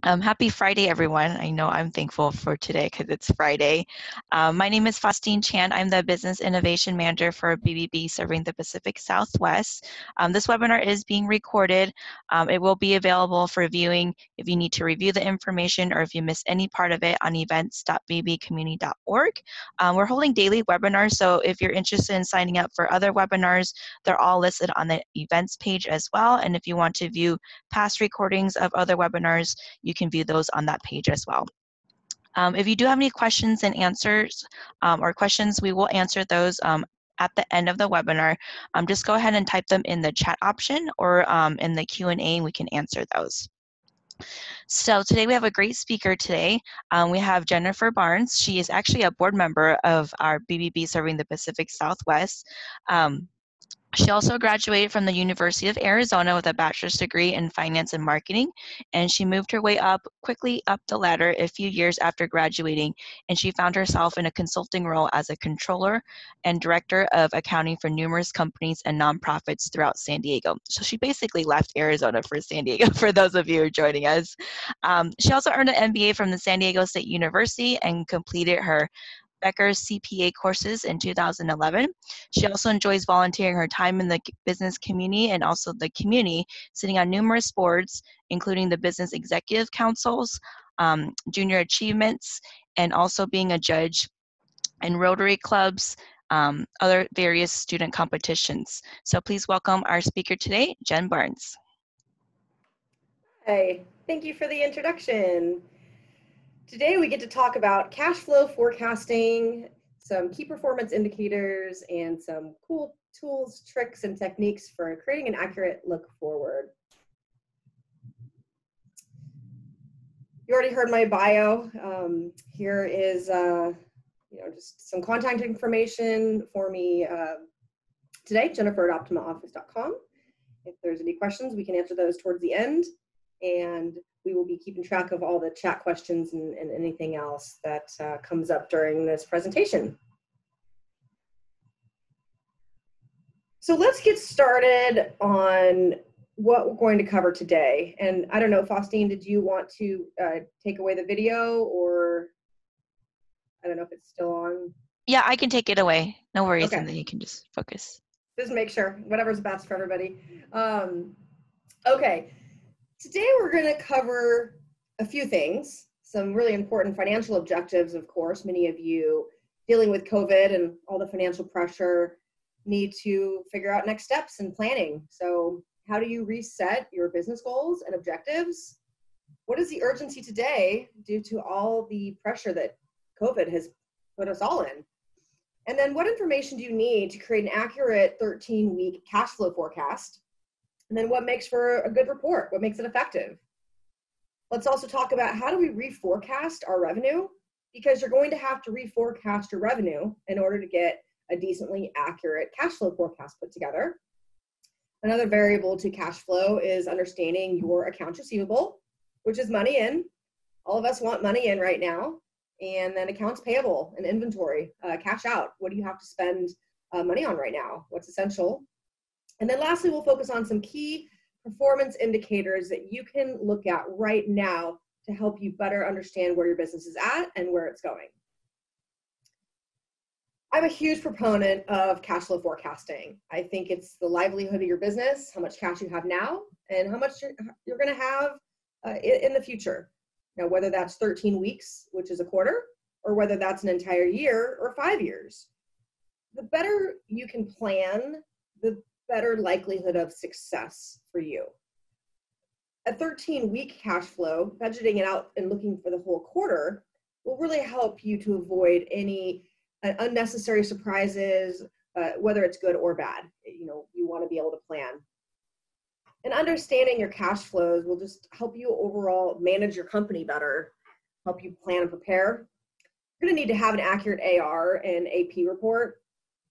Happy Friday, everyone. I know I'm thankful for today because it's Friday. My name is Faustine Chan. I'm the Business Innovation Manager for BBB serving the Pacific Southwest. This webinar is being recorded. It will be available for viewing if you need to review the information or if you missed any part of it on events.bbcommunity.org. We're holding daily webinars, so if you're interested in signing up for other webinars, they're all listed on the events page as well. And if you want to view past recordings of other webinars, you can view those on that page as well. If you do have any questions and answers or questions, we will answer those at the end of the webinar. Just go ahead and type them in the chat option or in the Q&A and we can answer those. So today we have a great speaker today. We have Jennifer Barnes. She is actually a board member of our BBB serving the Pacific Southwest. She also graduated from the University of Arizona with a bachelor's degree in finance and marketing, and she moved her way quickly up the ladder a few years after graduating, and she found herself in a consulting role as a controller and director of accounting for numerous companies and nonprofits throughout San Diego. So she basically left Arizona for San Diego, for those of you who are joining us. She also earned an MBA from the San Diego State University and completed her Becker's CPA courses in 2011. She also enjoys volunteering her time in the business community and also the community, sitting on numerous boards, including the Business Executive Councils, Junior Achievements, and also being a judge in Rotary Clubs, other various student competitions. So please welcome our speaker today, Jen Barnes. Hi, thank you for the introduction. Today we get to talk about cash flow forecasting, some key performance indicators, and some cool tools, tricks, and techniques for creating an accurate look forward. You already heard my bio. Here is just some contact information for me today, Jennifer at optimaoffice.com. If there's any questions, we can answer those towards the end. And we will be keeping track of all the chat questions and anything else that comes up during this presentation. So let's get started on what we're going to cover today. And I don't know, Faustine, did you want to take away the video, or I don't know if it's still on? Yeah, I can take it away. No worries, Okay. And then you can just focus. Just make sure, whatever's best for everybody. Okay. Today we're going to cover a few things, some really important financial objectives, of course. Many of you dealing with COVID and all the financial pressure need to figure out next steps in planning. So how do you reset your business goals and objectives? What is the urgency today due to all the pressure that COVID has put us all in? And then what information do you need to create an accurate 13-week cash flow forecast? And then what makes for a good report? What makes it effective? Let's also talk about how do we reforecast our revenue, because you're going to have to reforecast your revenue in order to get a decently accurate cash flow forecast put together. Another variable to cash flow is understanding your accounts receivable, which is money in. All of us want money in right now. And then accounts payable and inventory, cash out. What do you have to spend money on right now? What's essential? And then lastly, we'll focus on some key performance indicators that you can look at right now to help you better understand where your business is at and where it's going. I'm a huge proponent of cash flow forecasting. I think it's the livelihood of your business, how much cash you have now, and how much you're going to have in the future. Now, whether that's 13 weeks, which is a quarter, or whether that's an entire year or 5 years. The better you can plan, the better likelihood of success for you. A 13-week cash flow, budgeting it out and looking for the whole quarter, will really help you to avoid any unnecessary surprises, whether it's good or bad. You want to be able to plan. And understanding your cash flows will just help you overall manage your company better, help you plan and prepare. You're going to need to have an accurate AR and AP report,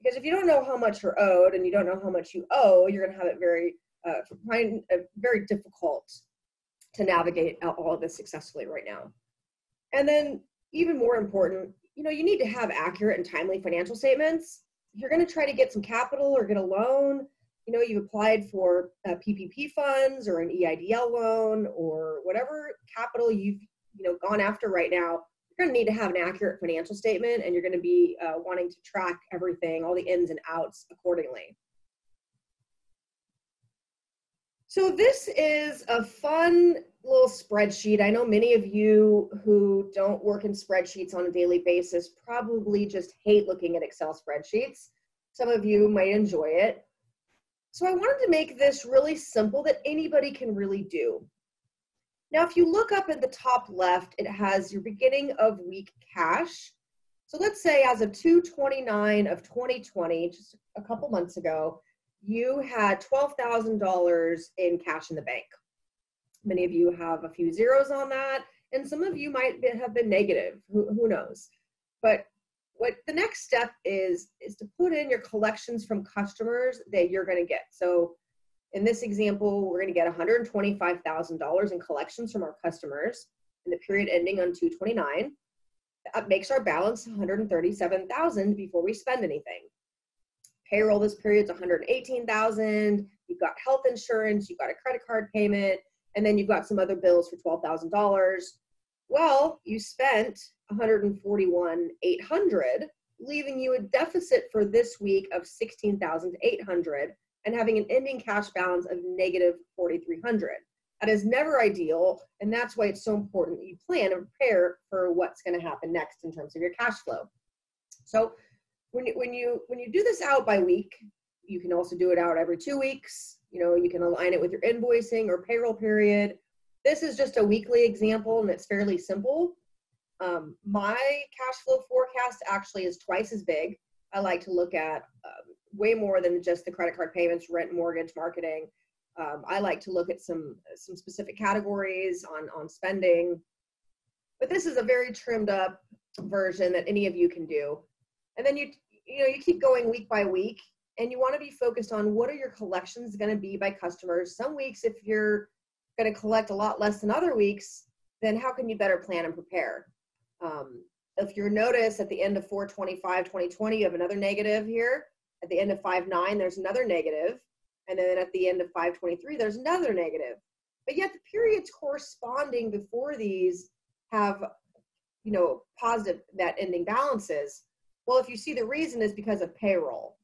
because if you don't know how much you're owed and you don't know how much you owe, you're going to have it very difficult to navigate all of this successfully right now. And then even more important, you need to have accurate and timely financial statements. If you're going to try to get some capital or get a loan, you've applied for PPP funds or an EIDL loan or whatever capital you've gone after right now, you're going to need to have an accurate financial statement, and you're going to be wanting to track everything, all the ins and outs accordingly. So this is a fun little spreadsheet. I know many of you who don't work in spreadsheets on a daily basis probably just hate looking at Excel spreadsheets. Some of you might enjoy it. So I wanted to make this really simple that anybody can really do. Now, if you look up at the top left, it has your beginning of week cash. So let's say as of 2/29 of 2020, just a couple months ago, you had $12,000 in cash in the bank. Many of you have a few zeros on that, and some of you might have been negative, who knows. But what the next step is to put in your collections from customers that you're going to get. So in this example, we're going to get $125,000 in collections from our customers in the period ending on 2/29. That makes our balance $137,000 before we spend anything. Payroll this period's $118,000. You've got health insurance, you've got a credit card payment, and then you've got some other bills for $12,000. Well, you spent $141,800, leaving you a deficit for this week of $16,800 and having an ending cash balance of negative $4,300. That is never ideal, and that's why it's so important that you plan and prepare for what's going to happen next in terms of your cash flow. So when you do this out by week, you can also do it out every 2 weeks. You can align it with your invoicing or payroll period. This is just a weekly example, and it's fairly simple. My cash flow forecast actually is twice as big. I like to look at way more than just the credit card payments, rent, mortgage, marketing. I like to look at some specific categories on spending. But this is a very trimmed up version that any of you can do. And then you keep going week by week, and you want to be focused on what are your collections going to be by customers. Some weeks, if you're going to collect a lot less than other weeks, then how can you better plan and prepare? If you notice at the end of 4/25/2020, you have another negative here. At the end of 5/9, there's another negative. And then at the end of 5/23, there's another negative. But yet the periods corresponding before these have, positive net ending balances. Well, if you see the reason is because of payroll.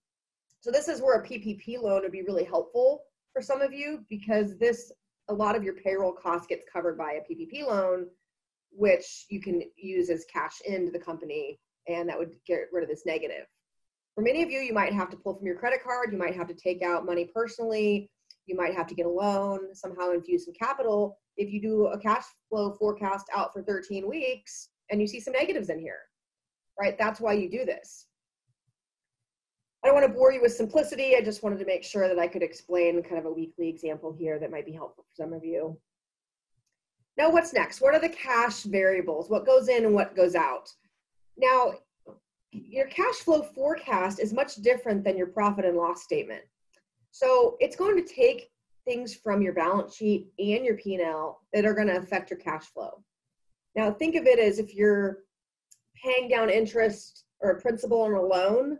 So this is where a PPP loan would be really helpful for some of you, because a lot of your payroll cost gets covered by a PPP loan, which you can use as cash into the company, and that would get rid of this negative. For many of you, you might have to pull from your credit card, you might have to take out money personally, you might have to get a loan, somehow infuse some capital. If you do a cash flow forecast out for 13 weeks and you see some negatives in here, right? That's why you do this. I don't want to bore you with simplicity. I just wanted to make sure that I could explain kind of a weekly example here that might be helpful for some of you. Now, what's next? What are the cash variables? What goes in and what goes out? Now, your cash flow forecast is much different than your profit and loss statement. So it's going to take things from your balance sheet and your P&L that are going to affect your cash flow. Now, think of it as if you're paying down interest or a principal on a loan,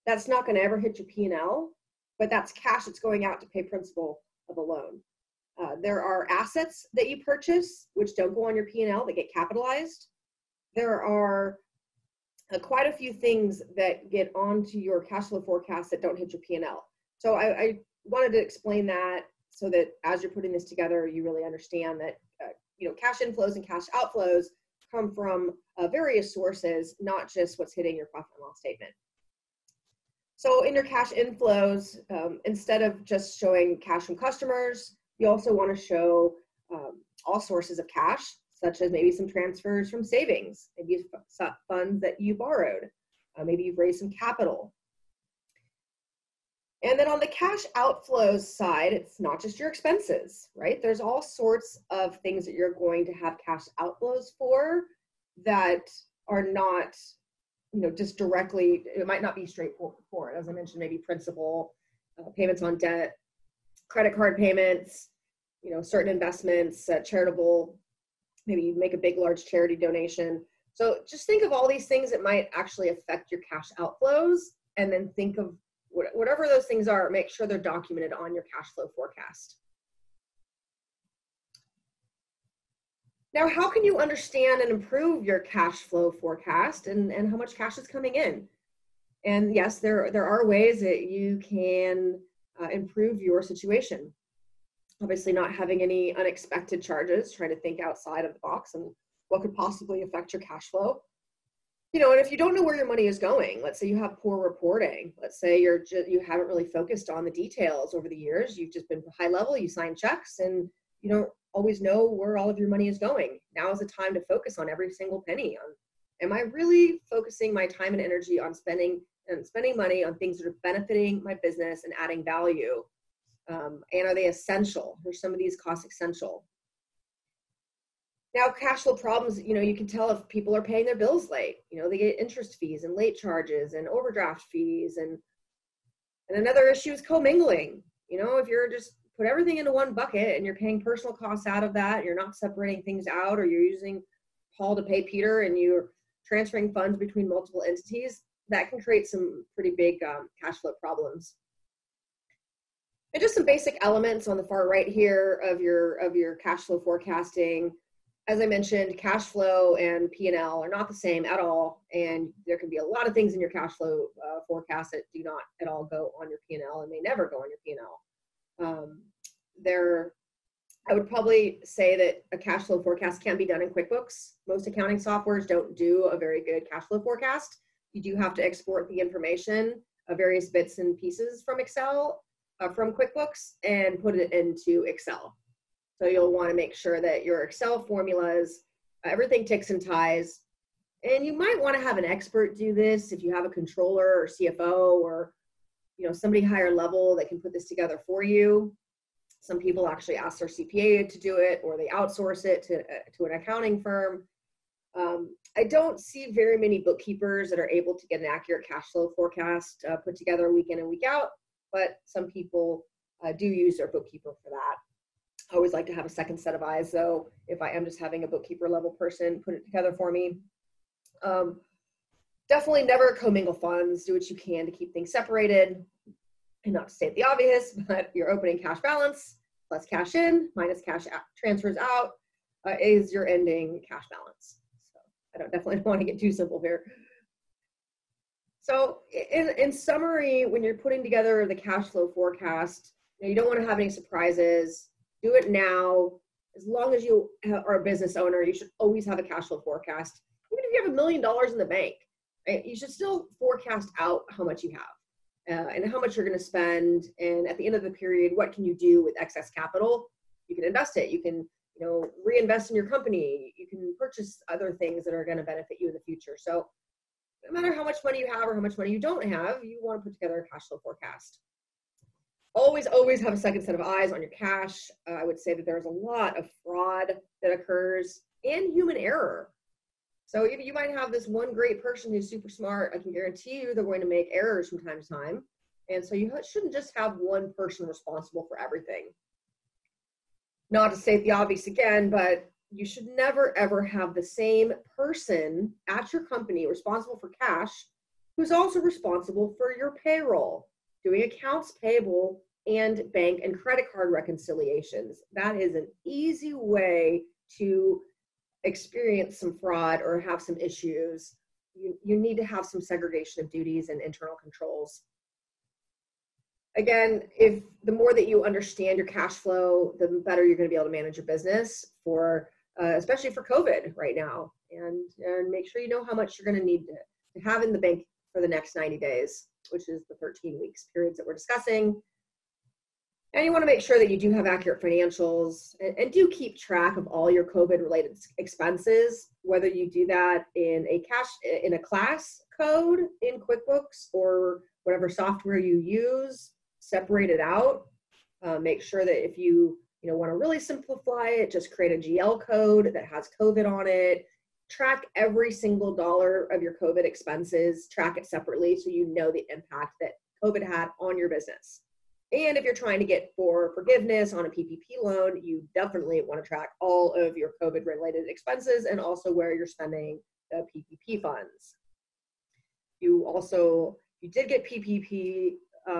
that's not going to ever hit your P&L, but that's cash that's going out to pay principal of a loan. There are assets that you purchase, which don't go on your P&L, that get capitalized. There are quite a few things that get onto your cash flow forecast that don't hit your P&L. So I wanted to explain that so that as you're putting this together, you really understand that cash inflows and cash outflows come from various sources, not just what's hitting your profit and loss statement. So in your cash inflows, instead of just showing cash from customers, you also want to show all sources of cash, such as maybe some transfers from savings, maybe funds that you borrowed, maybe you've raised some capital. And then on the cash outflows side, it's not just your expenses, right? There's all sorts of things that you're going to have cash outflows for that are not, just directly, it might not be straightforward. As I mentioned, maybe principal, payments on debt, credit card payments, certain investments, charitable, maybe you make a big, large charity donation. So just think of all these things that might actually affect your cash outflows, and then think of whatever those things are, make sure they're documented on your cash flow forecast. Now, how can you understand and improve your cash flow forecast and how much cash is coming in? And yes, there are ways that you can improve your situation. Obviously, not having any unexpected charges, trying to think outside of the box and what could possibly affect your cash flow. And if you don't know where your money is going, let's say you have poor reporting, let's say you haven't really focused on the details over the years, you've just been high level, you sign checks, and you don't always know where all of your money is going. Now is the time to focus on every single penny. Am I really focusing my time and energy on spending money on things that are benefiting my business and adding value? And are they essential? Are some of these costs essential? Now, cash flow problems, you can tell if people are paying their bills late. They get interest fees and late charges and overdraft fees. And another issue is commingling. If you're just put everything into one bucket and you're paying personal costs out of that, you're not separating things out, or you're using Paul to pay Peter and you're transferring funds between multiple entities, that can create some pretty big cash flow problems. And just some basic elements on the far right here of your cash flow forecasting. As I mentioned, cash flow and P&L are not the same at all, and there can be a lot of things in your cash flow forecast that do not at all go on your P&L and may never go on your P&L. I would probably say that a cash flow forecast can be done in QuickBooks. Most accounting softwares don't do a very good cash flow forecast. You do have to export the information of various bits and pieces from Excel, from QuickBooks, and put it into Excel. So you'll want to make sure that your Excel formulas, everything ticks and ties. And you might want to have an expert do this if you have a controller or CFO or somebody higher level that can put this together for you. Some people actually ask their CPA to do it, or they outsource it to an accounting firm. I don't see very many bookkeepers that are able to get an accurate cash flow forecast put together week in and week out, but some people do use their bookkeeper for that. I always like to have a second set of eyes, though, if I am just having a bookkeeper level person put it together for me. Definitely never commingle funds. Do what you can to keep things separated. And not to state the obvious, but your opening cash balance plus cash in minus cash transfers out is your ending cash balance. So I definitely don't want to get too simple here. So in summary, when you're putting together the cash flow forecast, you don't want to have any surprises. Do it now. As long as you are a business owner, you should always have a cash flow forecast. Even if you have $1 million in the bank, right, you should still forecast out how much you have and how much you're going to spend. And at the end of the period, what can you do with excess capital? You can invest it. You can, reinvest in your company. You can purchase other things that are going to benefit you in the future. So no matter how much money you have or how much money you don't have, you want to put together a cash flow forecast. Always have a second set of eyes on your cash. I would say that there's a lot of fraud that occurs and human error. So you might have this one great person who's super smart. I can guarantee you they're going to make errors from time to time. And so you shouldn't just have one person responsible for everything. Not to state the obvious again, but you should never, ever have the same person at your company responsible for cash who's also responsible for your payroll, doing accounts payable, and bank and credit card reconciliations. That is an easy way to experience some fraud or have some issues. You need to have some segregation of duties and internal controls. Again, if the more that you understand your cash flow, the better you're going to be able to manage your business for, especially for COVID right now, and make sure you know how much you're going to need to have in the bank for the next 90 days, which is the 13 weeks periods that we're discussing. And you want to make sure that you do have accurate financials and do keep track of all your COVID-related expenses, whether you do that in a class code in QuickBooks or whatever software you use, separate it out. Make sure that if you want to really simplify it, just create a GL code that has COVID on it. Track every single dollar of your COVID expenses, track it separately so you know the impact that COVID had on your business. And if you're trying to get for forgiveness on a PPP loan, you definitely want to track all of your COVID-related expenses and also where you're spending the PPP funds. You did get PPP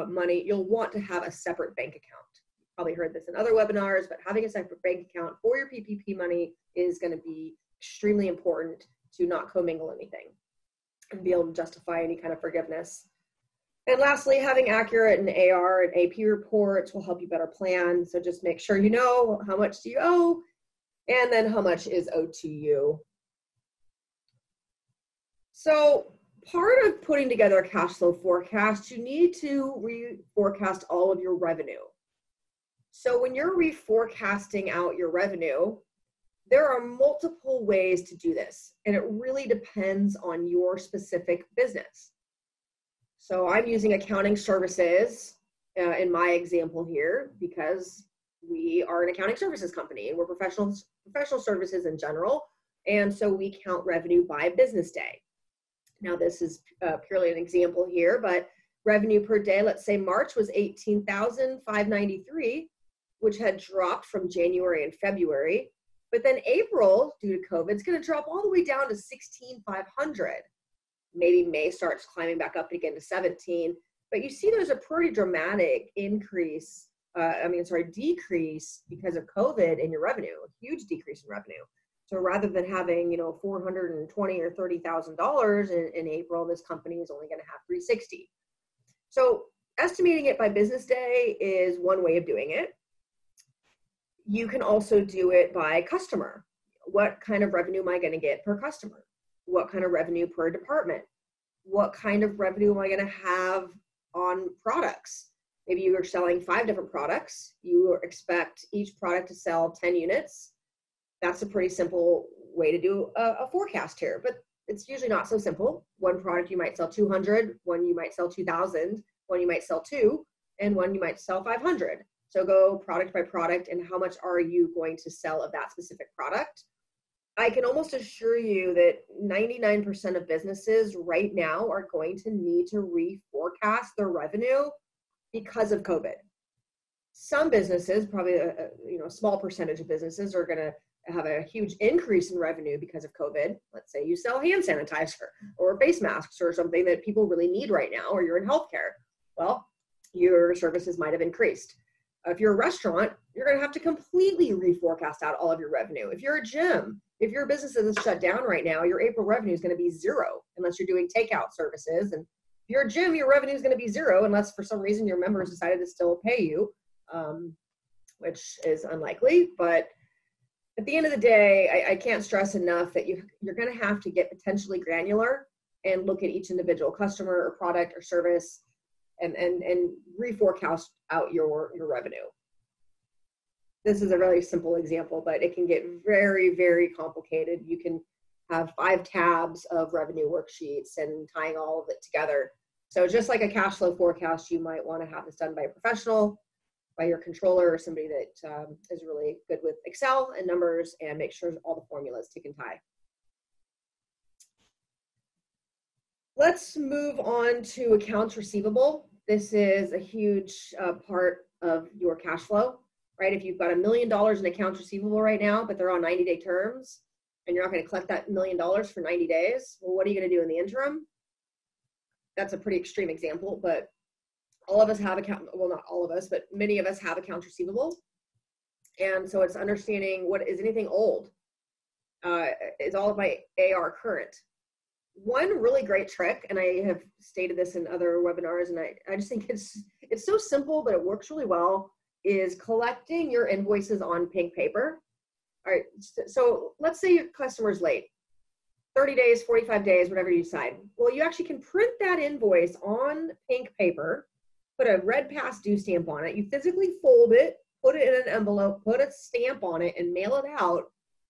money, you'll want to have a separate bank account. probably heard this in other webinars, but having a separate bank account for your PPP money is going to be extremely important to not commingle anything and be able to justify any kind of forgiveness. And lastly, having accurate and AR and AP reports will help you better plan. So just make sure you know how much do you owe and then how much is owed to you. So part of putting together a cash flow forecast, you need to reforecast all of your revenue. So when you're reforecasting out your revenue, there are multiple ways to do this, and it really depends on your specific business. So I'm using accounting services in my example here because we are an accounting services company and we're professional services in general. And so we count revenue by business day. Now this is purely an example here, but revenue per day, let's say March was $18,593, which had dropped from January and February. But then April, due to COVID, is going to drop all the way down to $16,500. Maybe May starts climbing back up again to 17. But you see there's a pretty dramatic decrease because of COVID in your revenue, a huge decrease in revenue. So rather than having, $420 or $30,000 in April, this company is only going to have $360. So estimating it by business day is one way of doing it. You can also do it by customer. What kind of revenue am I going to get per customer? What kind of revenue per department? What kind of revenue am I going to have on products? Maybe you are selling 5 different products. You expect each product to sell 10 units. That's a pretty simple way to do a forecast here, but it's usually not so simple. One product you might sell 200, one you might sell 2,000, one you might sell 2, and one you might sell 500. So go product by product and how much are you going to sell of that specific product. I can almost assure you that 99% of businesses right now are going to need to reforecast their revenue because of COVID. Some businesses, probably a small percentage of businesses, are going to have a huge increase in revenue because of COVID. Let's say you sell hand sanitizer or face masks or something that people really need right now, or you're in healthcare. Well, your services might have increased. If you're a restaurant, you're going to have to completely reforecast out all of your revenue. If you're a gym, if your business is shut down right now, your April revenue is going to be 0 unless you're doing takeout services. And if you're a gym, your revenue is going to be 0 unless for some reason your members decided to still pay you, which is unlikely. But at the end of the day, I can't stress enough that you're going to have to get potentially granular and look at each individual customer or product or service and reforecast out your revenue. This is a really simple example, but it can get very, very complicated. You can have 5 tabs of revenue worksheets and tying all of it together. So just like a cash flow forecast, you might want to have this done by a professional, by your controller, or somebody that is really good with Excel and numbers and make sure all the formulas tick and tie. Let's move on to accounts receivable. This is a huge part of your cash flow, right? If you've got $1 million in accounts receivable right now, but they're on 90-day terms, and you're not going to collect that $1 million for 90 days, well, what are you going to do in the interim? That's a pretty extreme example, but all of us have well, not all of us, but many of us have accounts receivable. And so it's understanding is anything old? Is all of my AR current? One really great trick, and I have stated this in other webinars, and I just think it's so simple, but it works really well, is collecting your invoices on pink paper. All right, so let's say your customer's late, 30 days, 45 days, whatever you decide. Well, you actually can print that invoice on pink paper, put a red past due stamp on it. You physically fold it, put it in an envelope, put a stamp on it, and mail it out.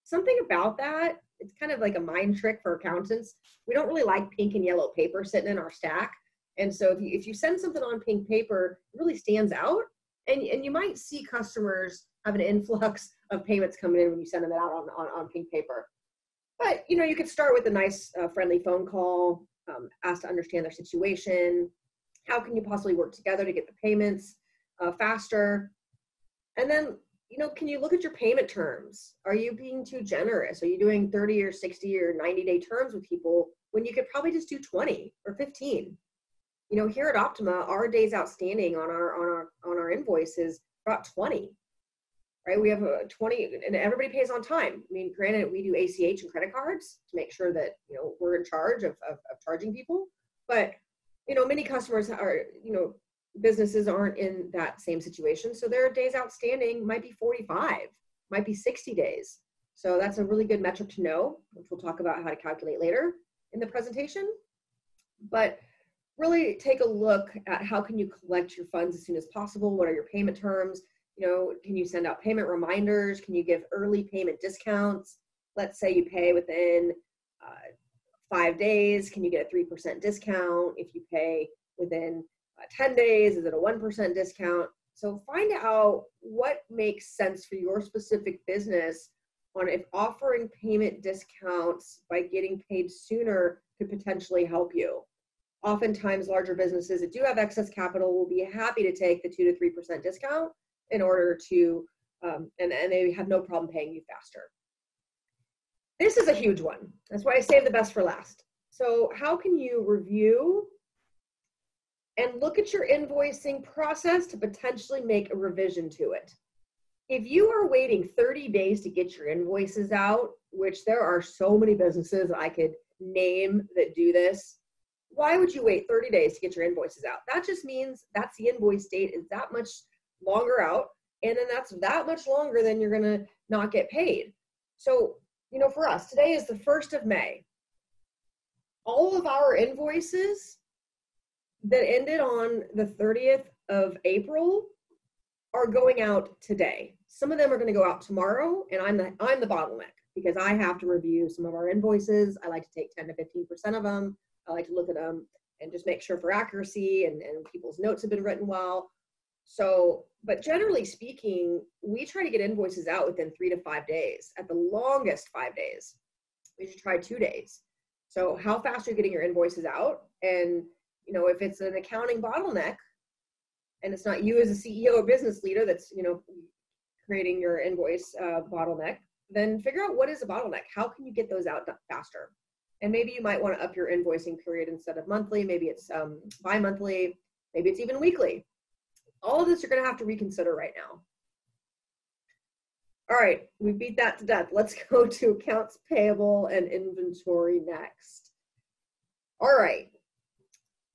Something about that, it's kind of like a mind trick for accountants. We don't really like pink and yellow paper sitting in our stack. And so if you send something on pink paper, it really stands out. And you might see customers have an influx of payments coming in when you send them out on pink paper. But, you could start with a nice friendly phone call, ask to understand their situation. How can you possibly work together to get the payments faster? And then, can you look at your payment terms? Are you being too generous? Are you doing 30 or 60 or 90-day terms with people when you could probably just do 20 or 15? Here at Optima, our days outstanding on our invoices about 20, right? We have a 20 and everybody pays on time. I mean, granted, we do ACH and credit cards to make sure that, we're in charge of charging people. But, many customers are, businesses aren't in that same situation. So their days outstanding might be 45, might be 60 days. So that's a really good metric to know, which we'll talk about how to calculate later in the presentation. But really take a look at how can you collect your funds as soon as possible? What are your payment terms? Can you send out payment reminders? Can you give early payment discounts? Let's say you pay within 5 days. Can you get a 3% discount? If you pay within 10 days, is it a 1% discount? So find out what makes sense for your specific business on if offering payment discounts by getting paid sooner could potentially help you. Oftentimes, larger businesses that do have excess capital will be happy to take the 2 to 3% discount in order to, and they have no problem paying you faster. This is a huge one. That's why I save the best for last. So how can you review and look at your invoicing process to potentially make a revision to it? If you are waiting 30 days to get your invoices out, which there are so many businesses I could name that do this, why would you wait 30 days to get your invoices out? That just means that's the invoice date is that much longer out, and then that's that much longer than you're gonna not get paid. So, for us, today is the 1st of May. All of our invoices that ended on the 30th of April are going out today. Some of them are going to go out tomorrow, and I'm the bottleneck because I have to review some of our invoices. I like to take 10 to 15% of them. I like to look at them and just make sure for accuracy and people's notes have been written well. So, but generally speaking, we try to get invoices out within 3 to 5 days. At the longest, 5 days. We should try 2 days. So how fast are you getting your invoices out? And, if it's an accounting bottleneck and it's not you as a CEO or business leader that's, creating your invoice bottleneck, then figure out what is a bottleneck. How can you get those out faster? And maybe you might want to up your invoicing period instead of monthly. Maybe it's bi-monthly. Maybe it's even weekly. All of this you're going to have to reconsider right now. All right, we beat that to death. Let's go to accounts payable and inventory next. All right.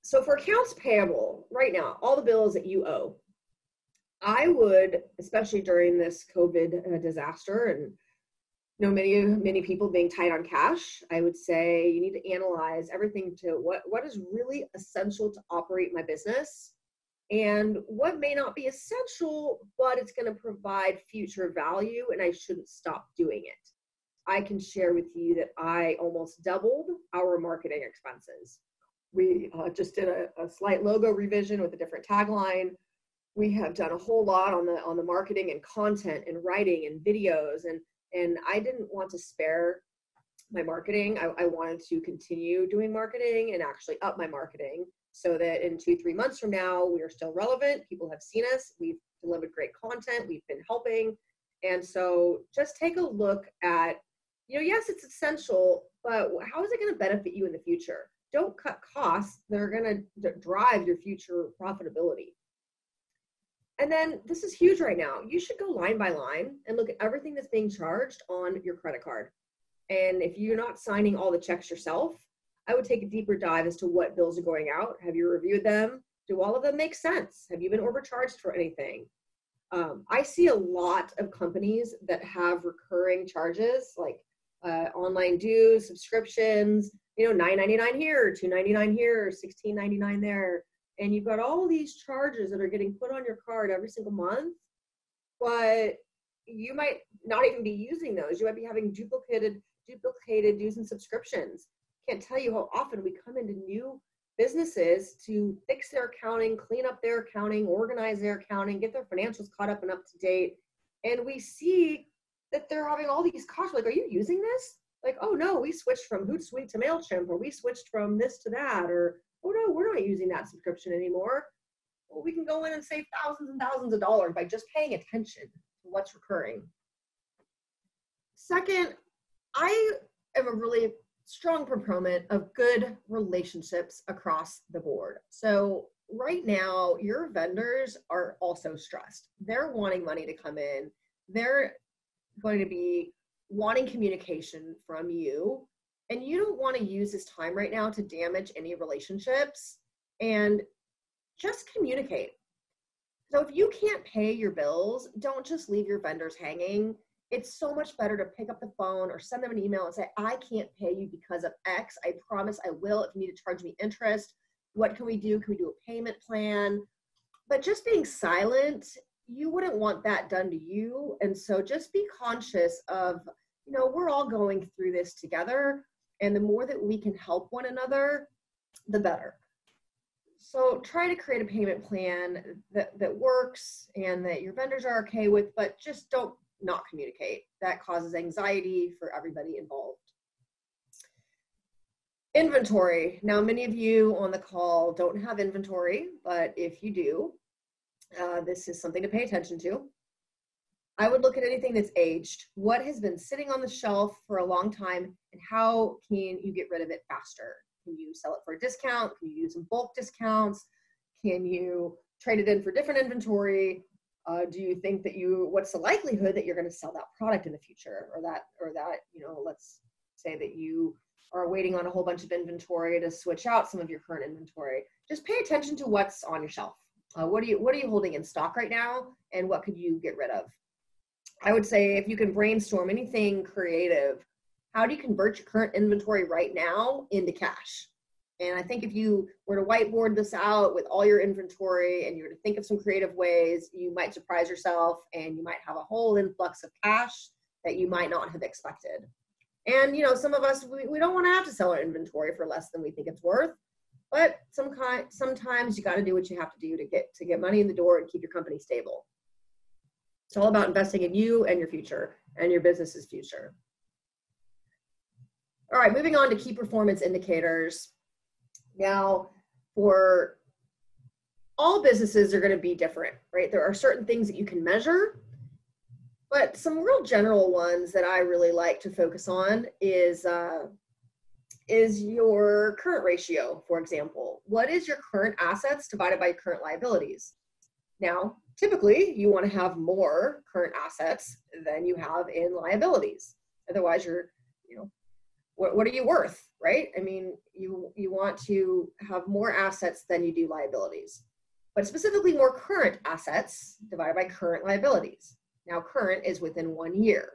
So for accounts payable, right now, all the bills that you owe, I would, especially during this COVID disaster and many people being tight on cash, I would say you need to analyze everything to what is really essential to operate my business and what may not be essential, but it's going to provide future value and I shouldn't stop doing it. I can share with you that I almost doubled our marketing expenses. We just did a slight logo revision with a different tagline. We have done a whole lot on the marketing and content and writing and videos, and I didn't want to spare my marketing. I wanted to continue doing marketing and actually up my marketing so that in 2-3 months from now, we are still relevant. People have seen us. We've delivered great content. We've been helping. And so just take a look at, yes, it's essential, but how is it going to benefit you in the future? Don't cut costs that are going to drive your future profitability. And then this is huge right now. You should go line by line and look at everything that's being charged on your credit card. And if you're not signing all the checks yourself, I would take a deeper dive as to what bills are going out. Have you reviewed them? Do all of them make sense? Have you been overcharged for anything? I see a lot of companies that have recurring charges like online dues, subscriptions, $9.99 here, $2.99 here, $16.99 there. And you've got all these charges that are getting put on your card every single month, but you might not even be using those. You might be having duplicated dues and subscriptions. Can't tell you how often we come into new businesses to fix their accounting, clean up their accounting, organize their accounting, get their financials caught up and up to date. And we see that they're having all these costs. Like, are you using this? Like, oh no, we switched from Hootsuite to MailChimp, or we switched from this to that, or oh no, we're not using that subscription anymore. Well, we can go in and save thousands and thousands of dollars by just paying attention to what's recurring. Second, I am a really strong proponent of good relationships across the board. So right now, your vendors are also stressed. They're wanting money to come in. They're going to be wanting communication from you. And you don't want to use this time right now to damage any relationships, and just communicate. So if you can't pay your bills, don't just leave your vendors hanging. It's so much better to pick up the phone or send them an email and say, I can't pay you because of X. I promise I will. If you need to charge me interest, what can we do? Can we do a payment plan? But just being silent, you wouldn't want that done to you. And so just be conscious of, we're all going through this together. And the more that we can help one another, the better. So try to create a payment plan that works and that your vendors are okay with, but just don't not communicate. That causes anxiety for everybody involved. Inventory. Now, many of you on the call don't have inventory, but if you do, this is something to pay attention to. I would look at anything that's aged. What has been sitting on the shelf for a long time, and how can you get rid of it faster? Can you sell it for a discount? Can you use some bulk discounts? Can you trade it in for different inventory? Do you think that what's the likelihood that you're going to sell that product in the future, or that, let's say that you are waiting on a whole bunch of inventory to switch out some of your current inventory. Just pay attention to what's on your shelf. What are you holding in stock right now, and what could you get rid of? I would say if you can brainstorm anything creative, how do you convert your current inventory right now into cash? And I think if you were to whiteboard this out with all your inventory and you were to think of some creative ways, you might surprise yourself and you might have a whole influx of cash that you might not have expected. And, some of us, we don't want to have to sell our inventory for less than we think it's worth. But sometimes you got to do what you have to do to get money in the door and keep your company stable. It's all about investing in you and your future and your business's future. All right, moving on to key performance indicators. Now, for all businesses are going to be different, right? There are certain things that you can measure, but some real general ones that I really like to focus on is your current ratio, for example. What is your current assets divided by your current liabilities? Now, typically, you want to have more current assets than you have in liabilities. Otherwise, what are you worth, right? I mean, you want to have more assets than you do liabilities, but specifically more current assets divided by current liabilities. Now, current is within 1 year.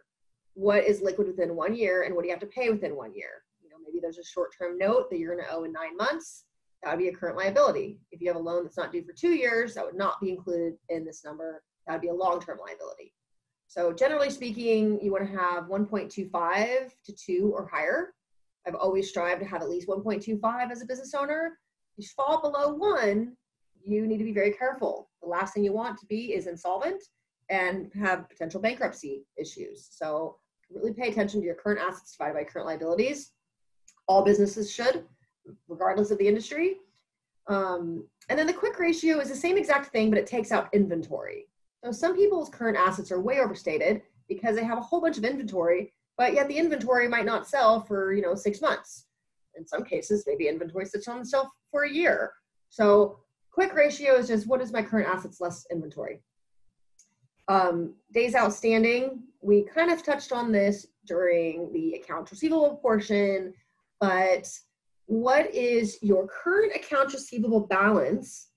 What is liquid within 1 year, and what do you have to pay within 1 year? Maybe there's a short-term note that you're going to owe in 9 months. That would be a current liability. If you have a loan that's not due for 2 years, that would not be included in this number. That would be a long-term liability. So generally speaking, you want to have 1.25 to 2 or higher. I've always strived to have at least 1.25 as a business owner. If you fall below 1, you need to be very careful. The last thing you want to be is insolvent and have potential bankruptcy issues. So really pay attention to your current assets divided by current liabilities. All businesses should, regardless of the industry. And then the quick ratio is the same exact thing, but it takes out inventory. So some people's current assets are way overstated because they have a whole bunch of inventory, but yet the inventory might not sell for 6 months. In some cases, maybe inventory sits on the shelf for a year. So quick ratio is just what is my current assets less inventory. Days outstanding, we kind of touched on this during the accounts receivable portion, but what is your current accounts receivable balance?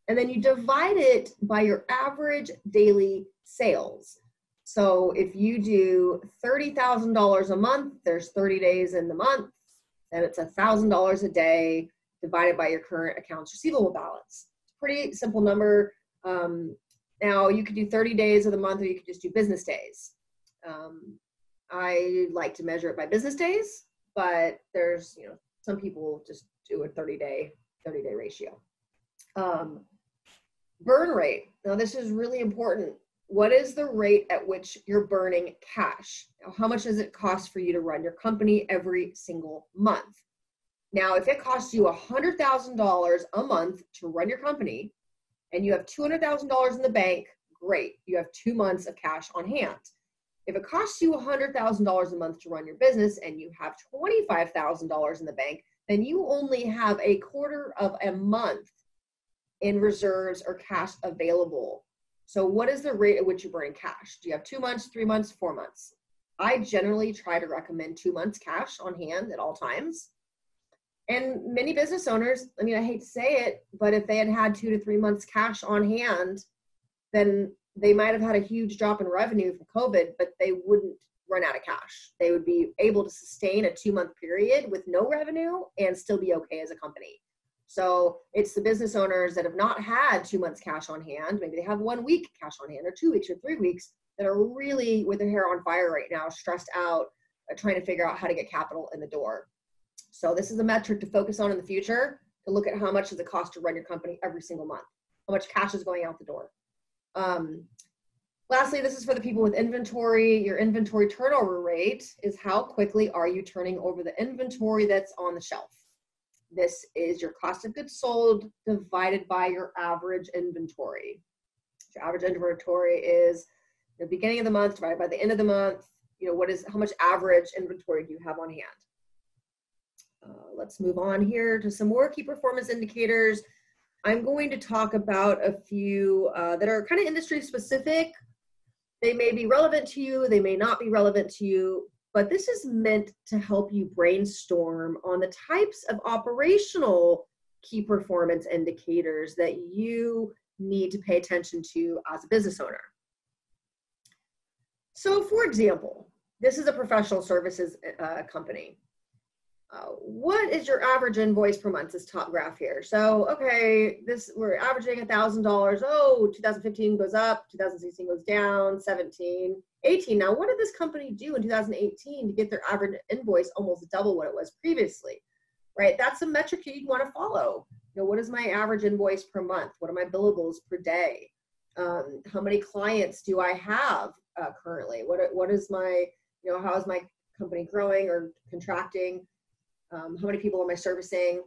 And then you divide it by your average daily sales. So if you do $30,000 a month, there's 30 days in the month, then it's $1,000 a day divided by your current accounts receivable balance. It's a pretty simple number. Now you could do 30 days of the month, or you could just do business days. I like to measure it by business days, but there's, some people just do a 30-day ratio. Burn rate. Now this is really important. What is the rate at which you're burning cash? Now, how much does it cost for you to run your company every single month? Now, if it costs you $100,000 a month to run your company and you have $200,000 in the bank, great. You have 2 months of cash on hand. If it costs you $100,000 a month to run your business and you have $25,000 in the bank, then you only have a quarter of a month in reserves or cash available. So what is the rate at which you burn in cash? Do you have 2 months, 3 months, 4 months? I generally try to recommend 2 months cash on hand at all times. And many business owners, I mean, I hate to say it, but if they had had 2 to 3 months cash on hand, then they might have had a huge drop in revenue from COVID, but they wouldn't run out of cash. They would be able to sustain a 2-month period with no revenue and still be okay as a company. So it's the business owners that have not had 2 months cash on hand, maybe they have 1 week cash on hand or 2 weeks or 3 weeks, that are really with their hair on fire right now, stressed out, trying to figure out how to get capital in the door. So this is a metric to focus on in the future, to look at how much does it cost to run your company every single month, how much cash is going out the door. Lastly, this is for the people with inventory. Your inventory turnover rate is how quickly are you turning over the inventory that's on the shelf. This is your cost of goods sold divided by your average inventory. Your average inventory is the beginning of the month divided by the end of the month. You know, how much average inventory do you have on hand? Let's move on here to some more key performance indicators. I'm going to talk about a few that are kind of industry specific. They may be relevant to you, they may not be relevant to you, but this is meant to help you brainstorm on the types of operational key performance indicators that you need to pay attention to as a business owner. So for example, this is a professional services company. What is your average invoice per month? This top graph here. So, okay, we're averaging $1,000. Oh, 2015 goes up, 2016 goes down, 17, 18. Now, what did this company do in 2018 to get their average invoice almost double what it was previously? Right? That's a metric you'd want to follow. You know, what is my average invoice per month? What are my billables per day? How many clients do I have currently? What is my, you know, how is my company growing or contracting? How many people am I servicing?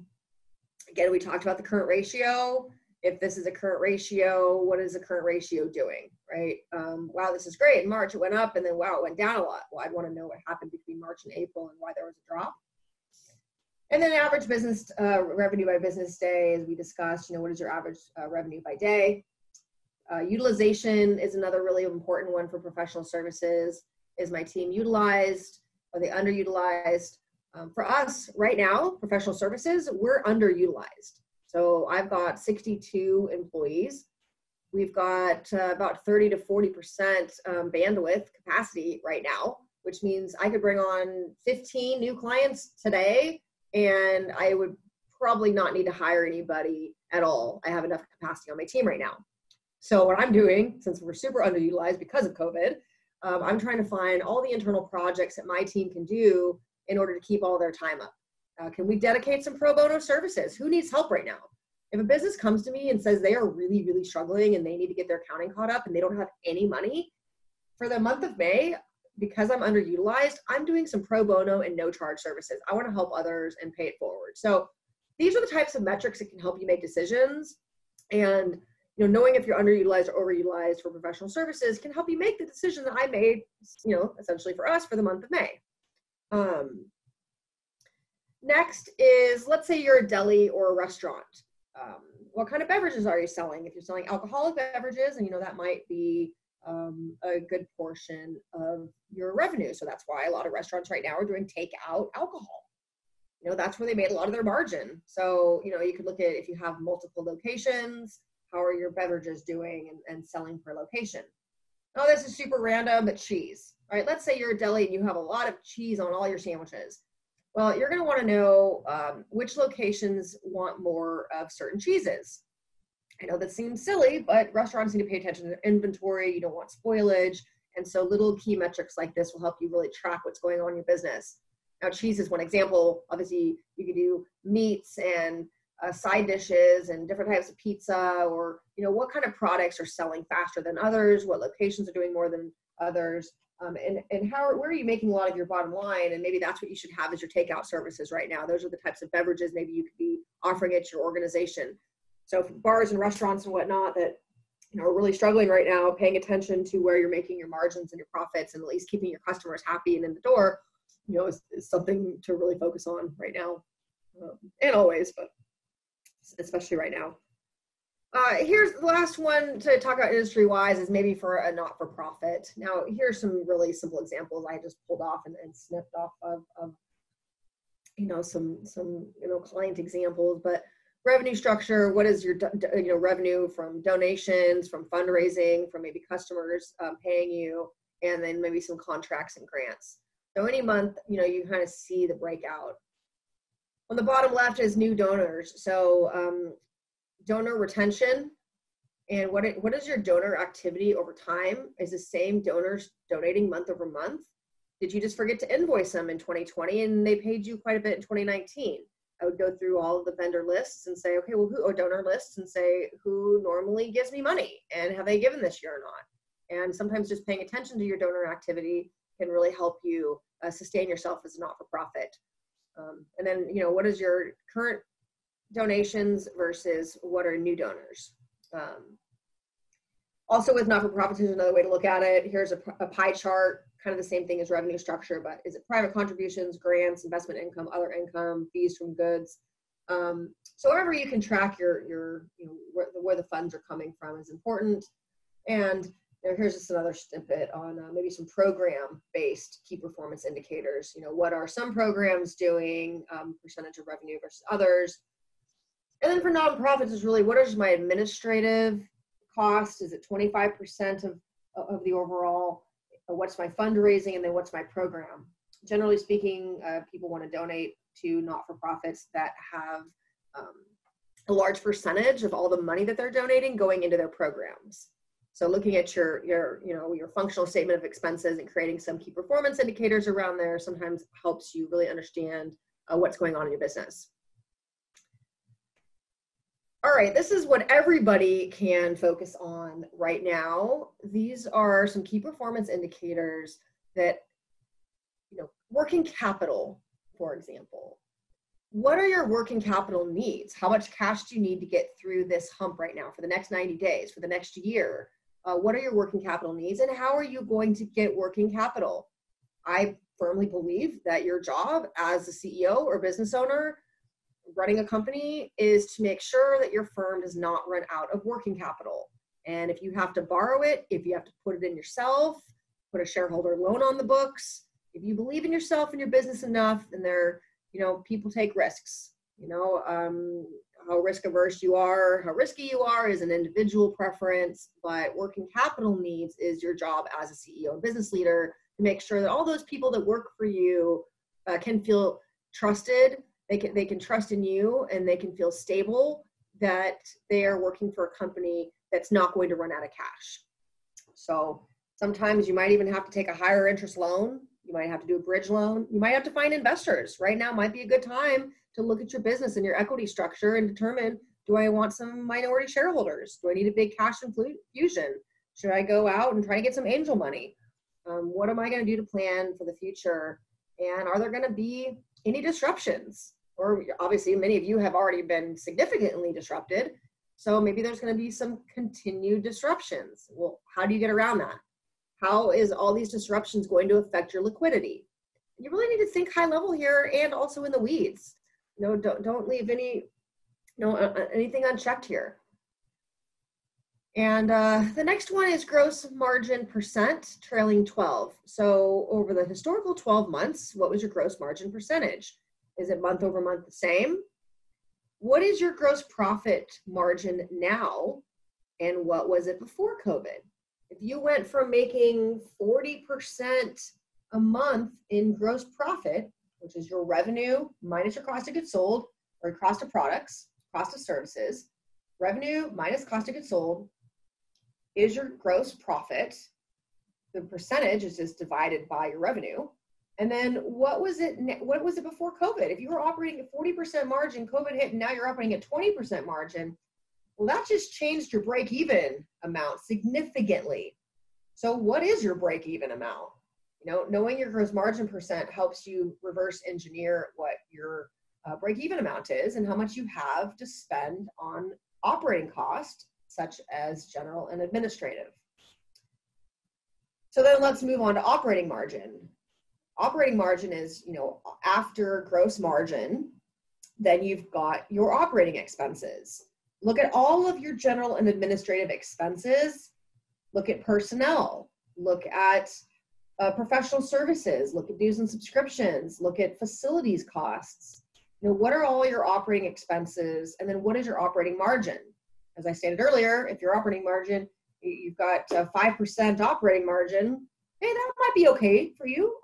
Again, we talked about the current ratio. If this is a current ratio, what is the current ratio doing, right? Wow, this is great. In March, it went up, and then wow, it went down a lot. Well, I'd want to know what happened between March and April and why there was a drop. And then average business revenue by business day, as we discussed, you know, what is your average revenue by day? Utilization is another really important one for professional services. Is my team utilized? Are they underutilized? For us right now, professional services, we're underutilized. So I've got 62 employees. We've got about 30 to 40% bandwidth capacity right now, which means I could bring on 15 new clients today, and I would probably not need to hire anybody at all. I have enough capacity on my team right now. So what I'm doing, since we're super underutilized because of COVID, I'm trying to find all the internal projects that my team can do in order to keep all their time up. Can we dedicate some pro bono services? Who needs help right now? If a business comes to me and says they are really, really struggling and they need to get their accounting caught up and they don't have any money, for the month of May, because I'm underutilized, I'm doing some pro bono and no charge services. I want to help others and pay it forward. So these are the types of metrics that can help you make decisions. And you know, knowing if you're underutilized or overutilized for professional services can help you make the decision that I made, you know, essentially for us for the month of May. Next is, let's say you're a deli or a restaurant. What kind of beverages are you selling? If you're selling alcoholic beverages, and you know, that might be a good portion of your revenue. So that's why a lot of restaurants right now are doing takeout alcohol. You know, that's where they made a lot of their margin. So, you know, you could look at if you have multiple locations, how are your beverages doing and selling per location? Oh, this is super random, but cheese. All right, let's say you're a deli and you have a lot of cheese on all your sandwiches. Well, you're going to want to know which locations want more of certain cheeses. I know that seems silly, but restaurants need to pay attention to their inventory. You don't want spoilage. And so little key metrics like this will help you really track what's going on in your business. Now, cheese is one example. Obviously, you could do meats and side dishes and different types of pizza, or, you know, what kind of products are selling faster than others, what locations are doing more than others. And where are you making a lot of your bottom line? And maybe that's what you should have as your takeout services right now. Those are the types of beverages maybe you could be offering at your organization. So for bars and restaurants and whatnot that, you know, are really struggling right now, paying attention to where you're making your margins and your profits, and at least keeping your customers happy and in the door, you know, is something to really focus on right now, and always, but especially right now. Here's the last one to talk about industry-wise is maybe for a not-for-profit. Now, here's some really simple examples I just pulled off and snipped off of some client examples. But revenue structure, what is your revenue from donations, from fundraising, from maybe customers paying you, and then maybe some contracts and grants. So any month, you kind of see the breakout. On the bottom left is new donors. So donor retention, and what is your donor activity over time? Is the same donors donating month over month? Did you just forget to invoice them in 2020 and they paid you quite a bit in 2019? I would go through all of the vendor lists and say, okay, well, donor lists, and say who normally gives me money and have they given this year or not? And sometimes just paying attention to your donor activity can really help you sustain yourself as a not-for-profit. And then, what is your current donations versus what are new donors? Also with not-for-profits, here's another way to look at it. Here's a pie chart, kind of the same thing as revenue structure, but is it private contributions, grants, investment income, other income, fees from goods? So however you can track your where the funds are coming from is important. And here's just another snippet on maybe some program-based key performance indicators. What are some programs doing, percentage of revenue versus others? And then for nonprofits is really, what is my administrative cost? Is it 25% of the overall? What's my fundraising? And then what's my program? Generally speaking, people want to donate to not-for-profits that have a large percentage of all the money that they're donating going into their programs. So looking at your functional statement of expenses and creating some key performance indicators around there sometimes helps you really understand what's going on in your business. All right, this is what everybody can focus on right now. These are some key performance indicators that, working capital, for example. What are your working capital needs? How much cash do you need to get through this hump right now for the next 90 days, for the next year? What are your working capital needs, and how are you going to get working capital? I firmly believe that your job as a CEO or business owner running a company is to make sure that your firm does not run out of working capital. And if you have to borrow it, if you have to put it in yourself, put a shareholder loan on the books, if you believe in yourself and your business enough, and people take risks. How risk averse you are, how risky you are is an individual preference, but working capital needs is your job as a CEO and business leader to make sure that all those people that work for you can feel trusted. They can trust in you, and they can feel stable that they are working for a company that's not going to run out of cash. So sometimes you might even have to take a higher interest loan. You might have to do a bridge loan. You might have to find investors. Right now might be a good time to look at your business and your equity structure and determine, do I want some minority shareholders? Do I need a big cash infusion? Should I go out and try to get some angel money? What am I going to do to plan for the future? And are there going to be any disruptions? Or obviously many of you have already been significantly disrupted. So maybe there's going to be some continued disruptions. Well, how do you get around that? How is all these disruptions going to affect your liquidity? You really need to think high level here and also in the weeds. Don't leave anything unchecked here. And the next one is gross margin percent trailing 12. So over the historical 12 months, what was your gross margin percentage? Is it month over month the same? What is your gross profit margin now? And what was it before COVID? If you went from making 40% a month in gross profit, which is your revenue minus your cost of goods sold, or your cost of products, cost of services, revenue minus cost of goods sold is your gross profit. The percentage is just divided by your revenue. And then what was it before COVID? If you were operating at 40% margin, COVID hit, and now you're operating at 20% margin, well, that just changed your break-even amount significantly. So what is your break-even amount? Knowing your gross margin percent helps you reverse engineer what your break-even amount is and how much you have to spend on operating costs, such as general and administrative. So then let's move on to operating margin. Operating margin is, after gross margin, then you've got your operating expenses. look at all of your general and administrative expenses. Look at personnel. Look at professional services. Look at dues and subscriptions. Look at facilities costs. You know, what are all your operating expenses? And then what is your operating margin? As I stated earlier, if your operating margin, you've got 5% operating margin, hey, that might be okay for you.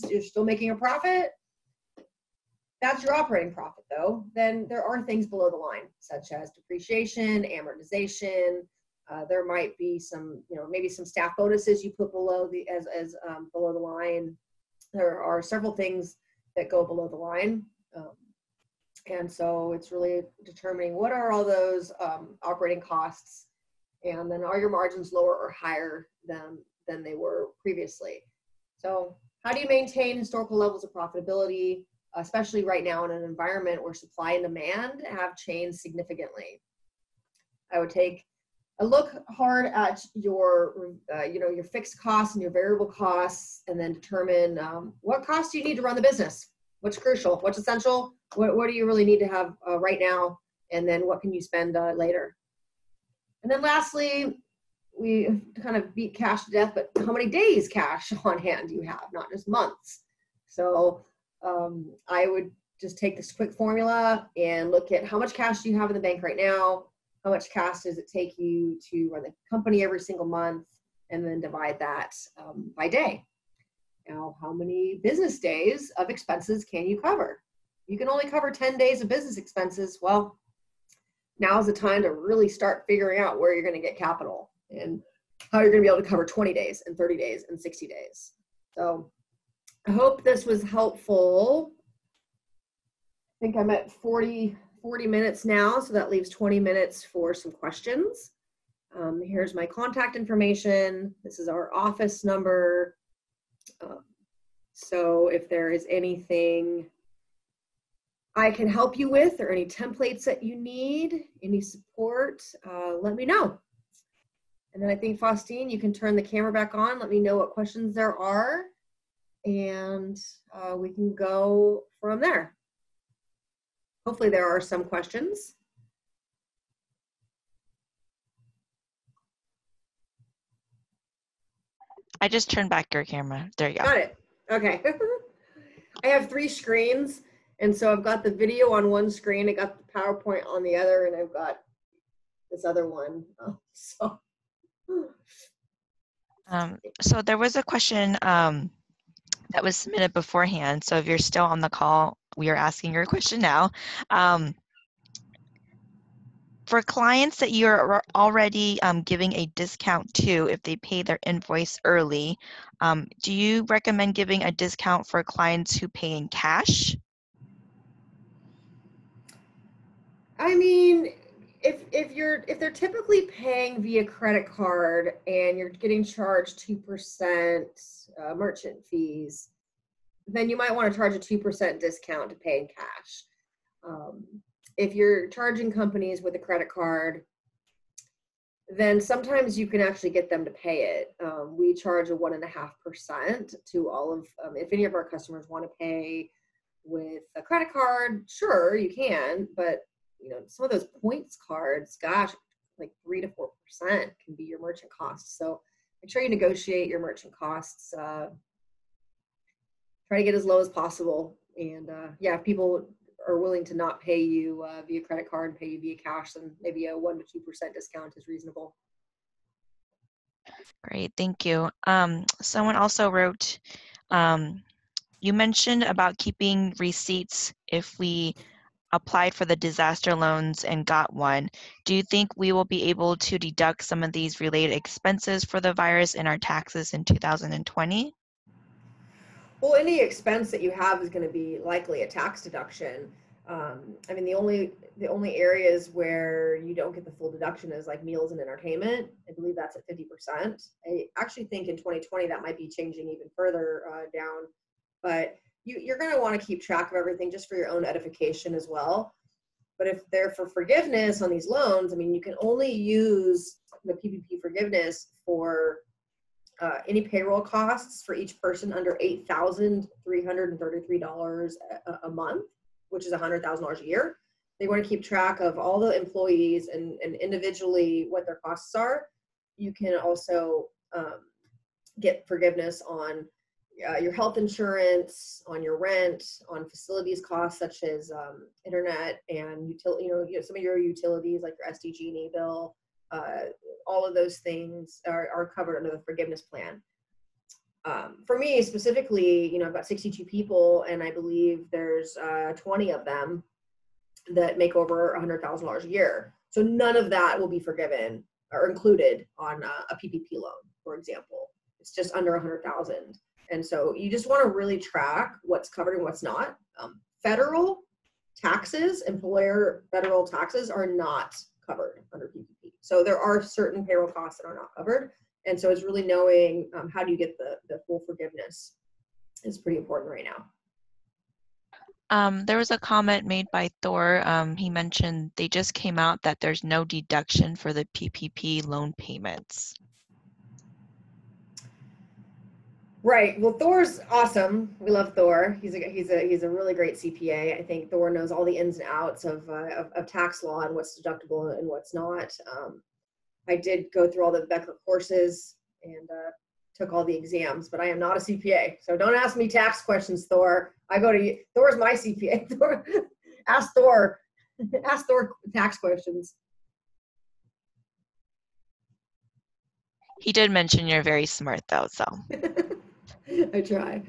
You're still making a profit. That's your operating profit though. Then there are things below the line, such as depreciation, amortization. There might be some, you know, maybe some staff bonuses you put below the below the line. There are several things that go below the line. And so it's really determining what are all those operating costs, and then are your margins lower or higher than they were previously. So how do you maintain historical levels of profitability, especially right now in an environment where supply and demand have changed significantly? I would take a look hard at your, your fixed costs and your variable costs, and then determine what costs do you need to run the business? What's crucial? What's essential? What do you really need to have right now? And then what can you spend later? And then lastly, we kind of beat cash to death, but how many days cash on hand do you have? Not just months. So I would just take this quick formula and look at how much cash do you have in the bank right now? How much cash does it take you to run the company every single month? And then divide that by day. Now, how many business days of expenses can you cover? You can only cover 10 days of business expenses. Well, now's the time to really start figuring out where you're going to get capital and how you're going to be able to cover 20 days and 30 days and 60 days. So I hope this was helpful. I think I'm at 40 minutes now, so that leaves 20 minutes for some questions. Here's my contact information. This is our office number. So if there is anything I can help you with, or any templates that you need, any support, let me know. And then I think, Faustine, you can turn the camera back on. Let me know what questions there are, and we can go from there. Hopefully there are some questions. I just turned back your camera. There you go. Got it. Okay. I have 3 screens, and so I've got the video on one screen, I got the PowerPoint on the other, and I've got this other one. So there was a question that was submitted beforehand. So if you're still on the call, we are asking your question now. For clients that you're already giving a discount to if they pay their invoice early, do you recommend giving a discount for clients who pay in cash? I mean, if they're typically paying via credit card and you're getting charged 2% merchant fees, then you might want to charge a 2% discount to pay in cash. If you're charging companies with a credit card, then sometimes you can actually get them to pay it. We charge a 1.5% to all of, if any of our customers want to pay with a credit card, sure, you can, but you know, some of those points cards, gosh, like 3 to 4% can be your merchant costs. So make sure you negotiate your merchant costs. Try to get as low as possible. And yeah, if people are willing to not pay you via credit card and pay you via cash, then maybe a 1 to 2% discount is reasonable. Great, thank you. Someone also wrote, you mentioned about keeping receipts if we applied for the disaster loans and got one. Do you think we will be able to deduct some of these related expenses for the virus in our taxes in 2020? Well, any expense that you have is going to be likely a tax deduction. I mean, the only areas where you don't get the full deduction is like meals and entertainment. I believe that's at 50%. I actually think in 2020 that might be changing even further down. But you're going to want to keep track of everything just for your own edification as well. But if they're for forgiveness on these loans, I mean, you can only use the PPP forgiveness for any payroll costs for each person under $8,333 a month, which is $100,000 a year. they want to keep track of all the employees and individually what their costs are. You can also get forgiveness on your health insurance, on your rent, on facilities costs such as internet and some of your utilities like your SDG&E bill. All of those things are covered under the forgiveness plan. For me specifically, I've got 62 people, and I believe there's 20 of them that make over $100,000 a year. So none of that will be forgiven or included on a PPP loan, for example. It's just under 100,000. And so you just want to really track what's covered and what's not. Federal taxes, employer federal taxes are not covered under PPP. So there are certain payroll costs that are not covered. And so it's really knowing how do you get the full forgiveness is pretty important right now. There was a comment made by Thor. He mentioned they just came out that there's no deduction for the PPP loan payments. Right. Well, Thor's awesome. We love Thor. He's a really great CPA. I think Thor knows all the ins and outs of tax law and what's deductible and what's not. I did go through all the Becker courses and took all the exams, but I am not a CPA. So don't ask me tax questions, Thor. I go to Thor's my CPA. Thor, ask Thor tax questions. He did mention you're very smart though, so. I try.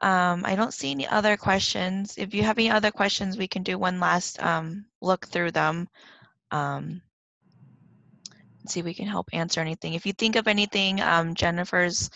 I don't see any other questions. If you have any other questions, we can do one last look through them. See if we can help answer anything. If you think of anything, Jennifer's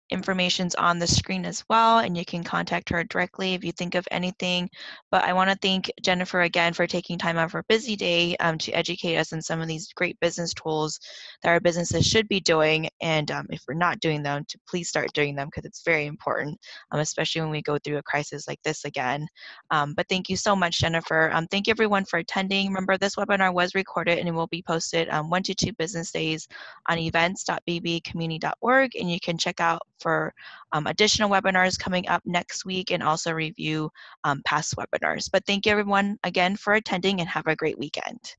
information's on the screen as well, and you can contact her directly if you think of anything. But I want to thank Jennifer again for taking time out of her busy day to educate us on some of these great business tools that our businesses should be doing. And if we're not doing them, to please start doing them, because it's very important, especially when we go through a crisis like this again. But thank you so much, Jennifer. Thank you everyone for attending. Remember, this webinar was recorded and it will be posted 1 to 2 business days on events.bbcommunity.org, and you can check out for additional webinars coming up next week and also review past webinars. But thank you everyone again for attending, and have a great weekend.